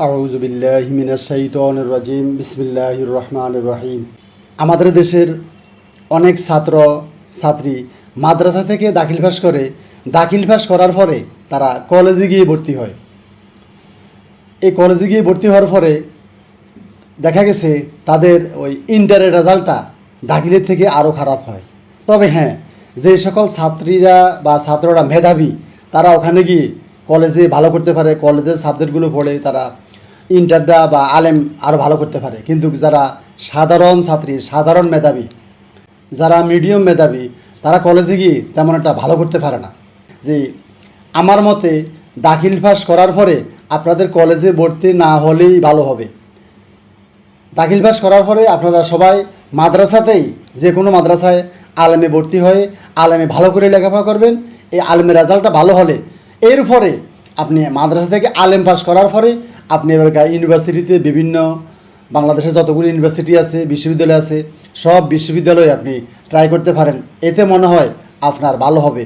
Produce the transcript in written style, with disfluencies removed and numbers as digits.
আউযু বিল্লাহি মিনাশ শাইতানির রাজিম বিসমিল্লাহির রহমানির রহিম। আমাদের দেশের অনেক ছাত্র ছাত্রী মাদ্রাসা থেকে দাখিল পাস করে, দাখিল পাস করার পরে তারা কলেজে গিয়ে ভর্তি হয়। এই কলেজে গিয়ে ভর্তি হওয়ার পরে দেখা গেছে তাদের ওই ইন্টারের রেজাল্টটা দাখিলের থেকে আরও খারাপ হয়। তবে হ্যাঁ, যে সকল ছাত্রীরা বা ছাত্ররা মেধাবী তারা ওখানে গিয়ে কলেজে ভালো করতে পারে, কলেজের সাবজেক্টগুলো পড়ে তারা ইন্টারটা বা আলেম আরও ভালো করতে পারে। কিন্তু যারা সাধারণ ছাত্রী, সাধারণ মেধাবী, যারা মিডিয়াম মেধাবী, তারা কলেজে গিয়ে তেমন একটা ভালো করতে পারে না। যে আমার মতে দাখিল পাস করার পরে আপনাদের কলেজে ভর্তি না হলেই ভালো হবে। দাখিল পাস করার পরে আপনারা সবাই মাদ্রাসাতেই, যে কোনো মাদ্রাসায় আলেমে ভর্তি হয়ে আলেমে ভালো করে লেখাপড়া করবেন। এই আলেমের রেজাল্টটা ভালো হলে এরপরে আপনি মাদ্রাসা থেকে আলেম পাস করার পরে আপনি এবার ইউনিভার্সিটিতে, বিভিন্ন বাংলাদেশে যতগুলো ইউনিভার্সিটি আছে, বিশ্ববিদ্যালয় আছে, সব বিশ্ববিদ্যালয়ে আপনি ট্রাই করতে পারেন। এতে মনে হয় আপনার ভালো হবে।